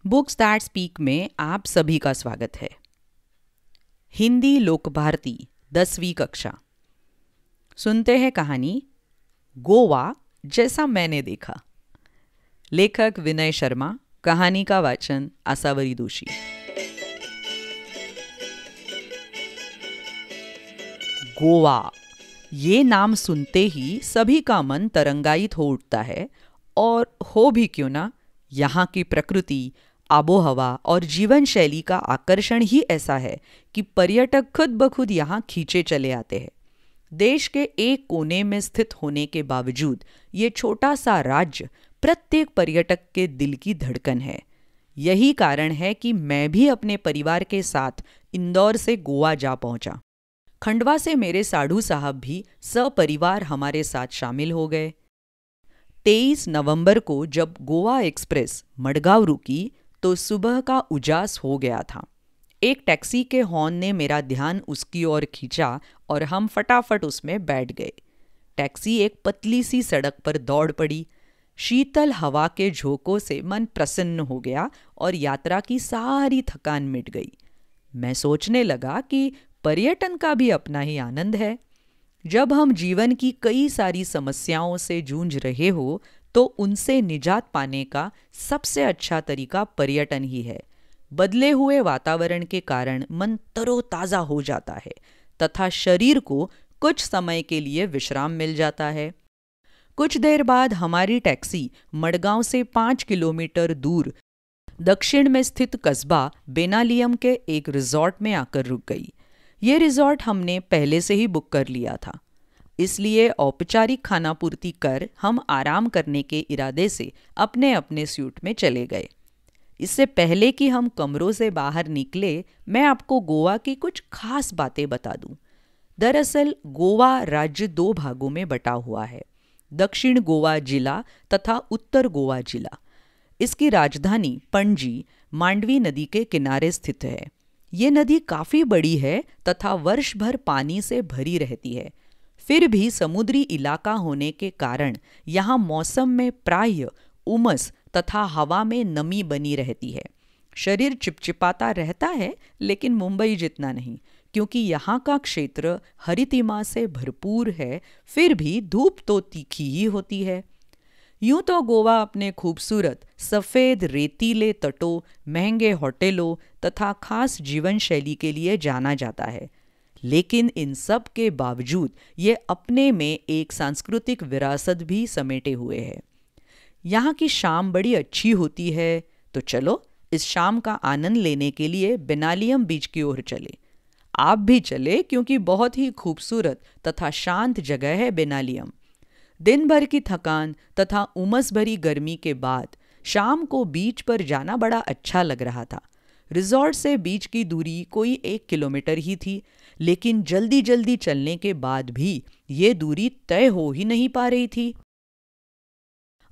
Books that speak में आप सभी का स्वागत है। हिंदी लोकभारती 10वीं कक्षा। सुनते हैं कहानी गोवा जैसा मैंने देखा। लेखक विनय शर्मा, कहानी का वाचन आसावरी दोषी। गोवा, ये नाम सुनते ही सभी का मन तरंगायित हो उठता है। और हो भी क्यों ना, यहाँ की प्रकृति, आबोहवा और जीवन शैली का आकर्षण ही ऐसा है कि पर्यटक खुद ब खुद यहाँ खींचे चले आते हैं। देश के एक कोने में स्थित होने के बावजूद ये छोटा सा राज्य प्रत्येक पर्यटक के दिल की धड़कन है। यही कारण है कि मैं भी अपने परिवार के साथ इंदौर से गोवा जा पहुंचा। खंडवा से मेरे साढ़ू साहब भी सपरिवार हमारे साथ शामिल हो गए। 23 नवंबर को जब गोवा एक्सप्रेस मडगांव रुकी तो सुबह का उजास हो गया था। एक टैक्सी के हॉर्न ने मेरा ध्यान उसकी ओर खींचा और हम फटाफट उसमें बैठ गए। टैक्सी एक पतली सी सड़क पर दौड़ पड़ी। शीतल हवा के झोंकों से मन प्रसन्न हो गया और यात्रा की सारी थकान मिट गई। मैं सोचने लगा कि पर्यटन का भी अपना ही आनंद है। जब हम जीवन की कई सारी समस्याओं से जूझ रहे हो तो उनसे निजात पाने का सबसे अच्छा तरीका पर्यटन ही है। बदले हुए वातावरण के कारण मन तरोताजा हो जाता है तथा शरीर को कुछ समय के लिए विश्राम मिल जाता है। कुछ देर बाद हमारी टैक्सी मडगांव से 5 किलोमीटर दूर दक्षिण में स्थित कस्बा बेनालियम के एक रिजॉर्ट में आकर रुक गई। ये रिजॉर्ट हमने पहले से ही बुक कर लिया था, इसलिए औपचारिक खानापूर्ति कर हम आराम करने के इरादे से अपने अपने स्यूट में चले गए। इससे पहले कि हम कमरों से बाहर निकले, मैं आपको गोवा की कुछ खास बातें बता दूं। दरअसल गोवा राज्य 2 भागों में बटा हुआ है, दक्षिण गोवा जिला तथा उत्तर गोवा जिला। इसकी राजधानी पणजी मांडवी नदी के किनारे स्थित है। ये नदी काफ़ी बड़ी है तथा वर्ष भर पानी से भरी रहती है। फिर भी समुद्री इलाका होने के कारण यहाँ मौसम में प्रायः उमस तथा हवा में नमी बनी रहती है। शरीर चिपचिपाता रहता है, लेकिन मुंबई जितना नहीं, क्योंकि यहाँ का क्षेत्र हरितिमा से भरपूर है। फिर भी धूप तो तीखी ही होती है। यूं तो गोवा अपने खूबसूरत सफ़ेद रेतीले तटों, महंगे होटलों तथा खास जीवन शैली के लिए जाना जाता है, लेकिन इन सब के बावजूद ये अपने में एक सांस्कृतिक विरासत भी समेटे हुए है। यहाँ की शाम बड़ी अच्छी होती है, तो चलो इस शाम का आनंद लेने के लिए बेनालियम बीच की ओर चले। आप भी चले, क्योंकि बहुत ही खूबसूरत तथा शांत जगह है बेनालियम। दिन भर की थकान तथा उमस भरी गर्मी के बाद शाम को बीच पर जाना बड़ा अच्छा लग रहा था। रिजॉर्ट से बीच की दूरी कोई 1 किलोमीटर ही थी, लेकिन जल्दी जल्दी चलने के बाद भी ये दूरी तय हो ही नहीं पा रही थी।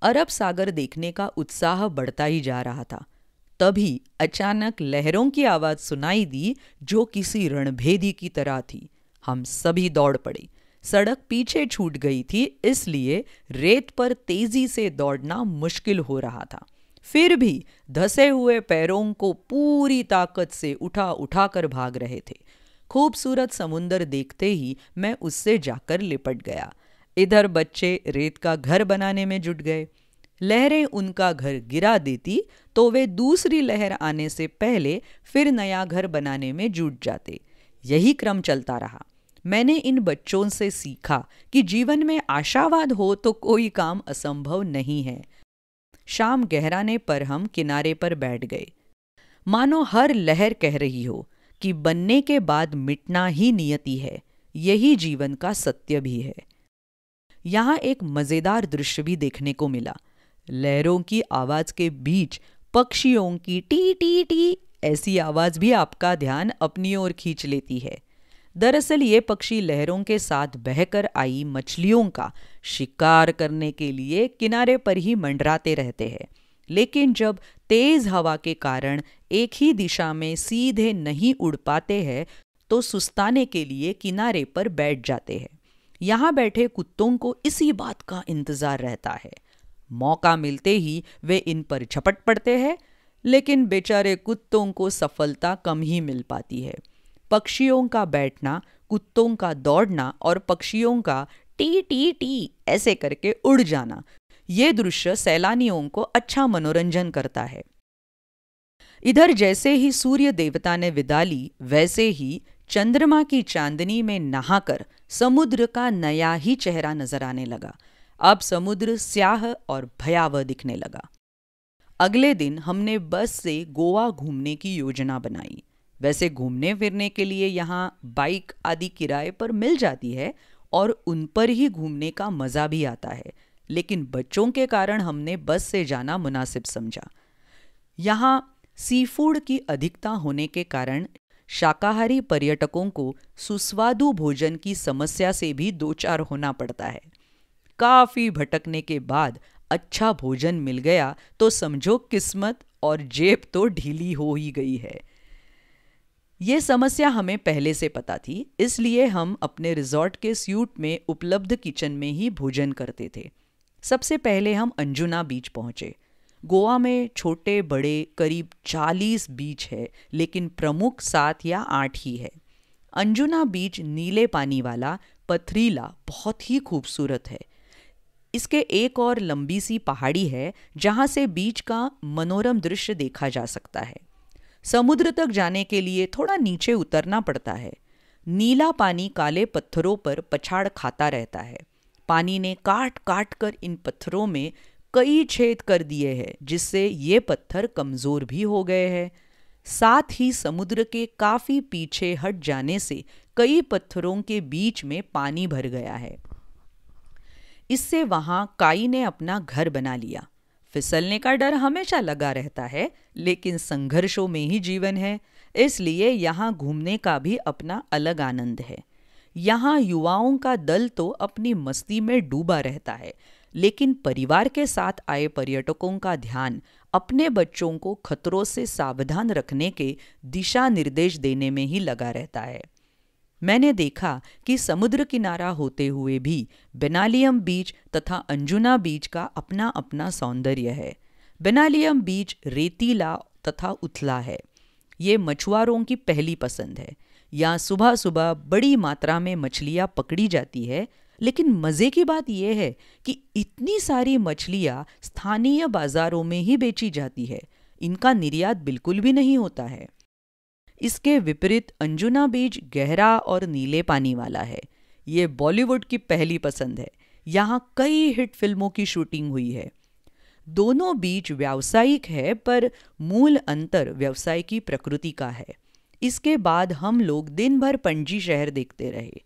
अरब सागर देखने का उत्साह बढ़ता ही जा रहा था। तभी अचानक लहरों की आवाज सुनाई दी, जो किसी रणभेदी की तरह थी। हम सभी दौड़ पड़े। सड़क पीछे छूट गई थी, इसलिए रेत पर तेजी से दौड़ना मुश्किल हो रहा था। फिर भी धसे हुए पैरों को पूरी ताकत से उठा उठा कर भाग रहे थे। खूबसूरत समुंदर देखते ही मैं उससे जाकर लिपट गया। इधर बच्चे रेत का घर बनाने में जुट गए। लहरें उनका घर गिरा देती तो वे दूसरी लहर आने से पहले फिर नया घर बनाने में जुट जाते। यही क्रम चलता रहा। मैंने इन बच्चों से सीखा कि जीवन में आशावाद हो तो कोई काम असंभव नहीं है। शाम गहराने पर हम किनारे पर बैठ गए। मानो हर लहर कह रही हो कि बनने के बाद मिटना ही नियति है। यही जीवन का सत्य भी है। यहाँ एक मज़ेदार दृश्य भी देखने को मिला। लहरों की आवाज़ के बीच पक्षियों की टी टी टी ऐसी आवाज़ भी आपका ध्यान अपनी ओर खींच लेती है। दरअसल ये पक्षी लहरों के साथ बहकर आई मछलियों का शिकार करने के लिए किनारे पर ही मंडराते रहते हैं, लेकिन जब तेज हवा के कारण एक ही दिशा में सीधे नहीं उड़ पाते हैं तो सुस्ताने के लिए किनारे पर बैठ जाते हैं। यहाँ बैठे कुत्तों को इसी बात का इंतजार रहता है। मौका मिलते ही वे इन पर झपट पड़ते हैं, लेकिन बेचारे कुत्तों को सफलता कम ही मिल पाती है। पक्षियों का बैठना, कुत्तों का दौड़ना और पक्षियों का टी टी टी ऐसे करके उड़ जाना, ये दृश्य सैलानियों को अच्छा मनोरंजन करता है। इधर जैसे ही सूर्य देवता ने विदा ली, वैसे ही चंद्रमा की चांदनी में नहाकर समुद्र का नया ही चेहरा नजर आने लगा। अब समुद्र स्याह और भयावह दिखने लगा। अगले दिन हमने बस से गोवा घूमने की योजना बनाई। वैसे घूमने फिरने के लिए यहाँ बाइक आदि किराए पर मिल जाती है और उन पर ही घूमने का मज़ा भी आता है, लेकिन बच्चों के कारण हमने बस से जाना मुनासिब समझा। यहाँ सी फूड की अधिकता होने के कारण शाकाहारी पर्यटकों को सुस्वादु भोजन की समस्या से भी दो चार होना पड़ता है। काफ़ी भटकने के बाद अच्छा भोजन मिल गया तो समझो किस्मत और जेब तो ढीली हो ही गई है। ये समस्या हमें पहले से पता थी, इसलिए हम अपने रिजॉर्ट के स्यूट में उपलब्ध किचन में ही भोजन करते थे। सबसे पहले हम अंजुना बीच पहुंचे। गोवा में छोटे बड़े करीब 40 बीच है, लेकिन प्रमुख 7 या 8 ही है। अंजुना बीच नीले पानी वाला, पथरीला, बहुत ही खूबसूरत है। इसके एक और लंबी सी पहाड़ी है जहां से बीच का मनोरम दृश्य देखा जा सकता है। समुद्र तक जाने के लिए थोड़ा नीचे उतरना पड़ता है। नीला पानी काले पत्थरों पर पछाड़ खाता रहता है। पानी ने काट काट कर इन पत्थरों में कई छेद कर दिए हैं, जिससे ये पत्थर कमज़ोर भी हो गए हैं। साथ ही समुद्र के काफ़ी पीछे हट जाने से कई पत्थरों के बीच में पानी भर गया है। इससे वहाँ काई ने अपना घर बना लिया। फिसलने का डर हमेशा लगा रहता है, लेकिन संघर्षों में ही जीवन है, इसलिए यहाँ घूमने का भी अपना अलग आनंद है। यहाँ युवाओं का दल तो अपनी मस्ती में डूबा रहता है, लेकिन परिवार के साथ आए पर्यटकों का ध्यान अपने बच्चों को खतरों से सावधान रखने के दिशा निर्देश देने में ही लगा रहता है। मैंने देखा कि समुद्र किनारा होते हुए भी बेनालियम बीच तथा अंजुना बीच का अपना अपना सौंदर्य है। बेनालियम बीच रेतीला तथा उथला है। ये मछुआरों की पहली पसंद है। यहाँ सुबह सुबह बड़ी मात्रा में मछलियाँ पकड़ी जाती है, लेकिन मज़े की बात यह है कि इतनी सारी मछलियाँ स्थानीय बाज़ारों में ही बेची जाती है। इनका निर्यात बिल्कुल भी नहीं होता है। इसके विपरीत अंजुना बीच गहरा और नीले पानी वाला है। ये बॉलीवुड की पहली पसंद है। यहाँ कई हिट फिल्मों की शूटिंग हुई है। दोनों बीच व्यावसायिक है, पर मूल अंतर व्यवसाय की प्रकृति का है। इसके बाद हम लोग दिन भर पणजी शहर देखते रहे।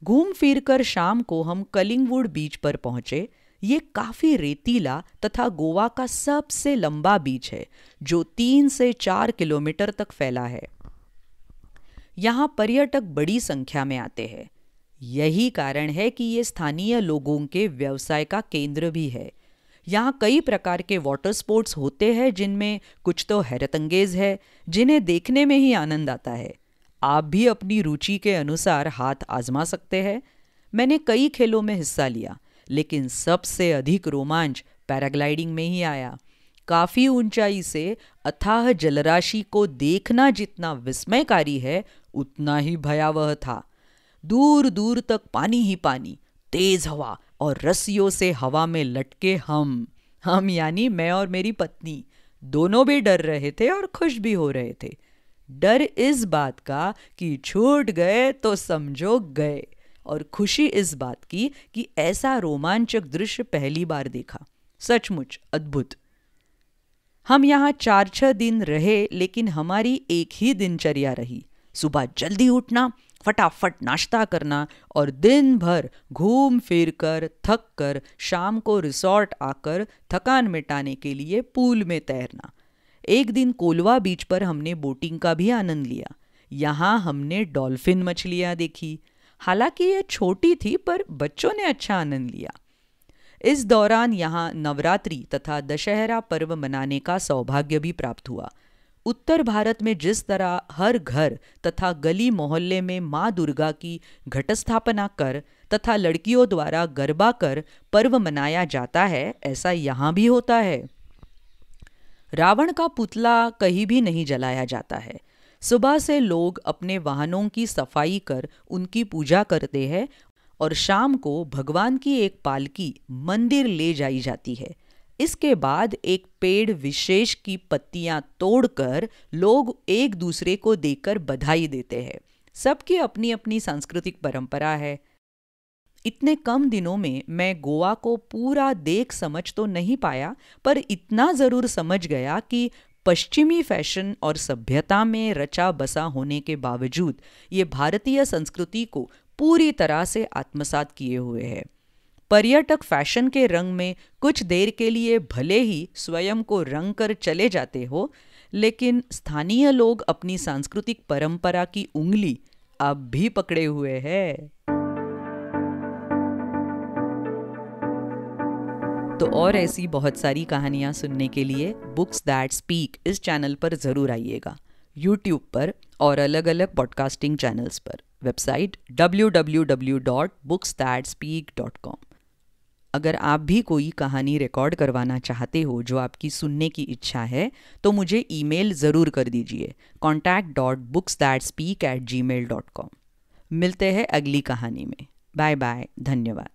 घूम फिर कर शाम को हम कलिंगवुड बीच पर पहुंचे। ये काफ़ी रेतीला तथा गोवा का सबसे लंबा बीच है, जो 3 से 4 किलोमीटर तक फैला है। यहाँ पर्यटक बड़ी संख्या में आते हैं। यही कारण है कि ये स्थानीय लोगों के व्यवसाय का केंद्र भी है। यहाँ कई प्रकार के वाटर स्पोर्ट्स होते हैं, जिनमें कुछ तो हैरतअंगेज है, जिन्हें देखने में ही आनंद आता है। आप भी अपनी रुचि के अनुसार हाथ आजमा सकते हैं। मैंने कई खेलों में हिस्सा लिया, लेकिन सबसे अधिक रोमांच पैराग्लाइडिंग में ही आया। काफ़ी ऊंचाई से अथाह जलराशि को देखना जितना विस्मयकारी है, उतना ही भयावह था। दूर दूर तक पानी ही पानी, तेज हवा और रस्सियों से हवा में लटके हम यानी मैं और मेरी पत्नी दोनों भी डर रहे थे और खुश भी हो रहे थे। डर इस बात का कि छूट गए तो समझो गए, और खुशी इस बात की कि ऐसा रोमांचक दृश्य पहली बार देखा। सचमुच अद्भुत। हम यहाँ 4-6 दिन रहे, लेकिन हमारी एक ही दिनचर्या रही। सुबह जल्दी उठना, फटाफट नाश्ता करना और दिन भर घूम फिर कर थक कर शाम को रिसॉर्ट आकर थकान मिटाने के लिए पूल में तैरना। एक दिन कोलवा बीच पर हमने बोटिंग का भी आनंद लिया। यहाँ हमने डॉल्फिन मछलियाँ देखी। हालांकि ये छोटी थी, पर बच्चों ने अच्छा आनंद लिया। इस दौरान यहाँ नवरात्रि तथा दशहरा पर्व मनाने का सौभाग्य भी प्राप्त हुआ। उत्तर भारत में जिस तरह हर घर तथा गली मोहल्ले में माँ दुर्गा की घट स्थापना कर तथा लड़कियों द्वारा गरबा कर पर्व मनाया जाता है, ऐसा यहाँ भी होता है। रावण का पुतला कहीं भी नहीं जलाया जाता है। सुबह से लोग अपने वाहनों की सफाई कर उनकी पूजा करते हैं और शाम को भगवान की एक पालकी मंदिर ले जाई जाती है। इसके बाद एक पेड़ विशेष की पत्तियां तोड़कर लोग एक दूसरे को देकर बधाई देते हैं। सबकी अपनी अपनी सांस्कृतिक परंपरा है। इतने कम दिनों में मैं गोवा को पूरा देख समझ तो नहीं पाया, पर इतना ज़रूर समझ गया कि पश्चिमी फैशन और सभ्यता में रचा बसा होने के बावजूद ये भारतीय संस्कृति को पूरी तरह से आत्मसात किए हुए है। पर्यटक फैशन के रंग में कुछ देर के लिए भले ही स्वयं को रंग कर चले जाते हो, लेकिन स्थानीय लोग अपनी सांस्कृतिक परंपरा की उंगली अब भी पकड़े हुए हैं। तो और ऐसी बहुत सारी कहानियाँ सुनने के लिए बुक्स दैट स्पीक इस चैनल पर ज़रूर आइएगा, यूट्यूब पर और अलग अलग पॉडकास्टिंग चैनल्स पर। Website www.booksthatspeak.com। अगर आप भी कोई कहानी रिकॉर्ड करवाना चाहते हो जो आपकी सुनने की इच्छा है, तो मुझे ईमेल ज़रूर कर दीजिए contact.booksthatspeak@gmail.com। मिलते हैं अगली कहानी में। बाय बाय, धन्यवाद।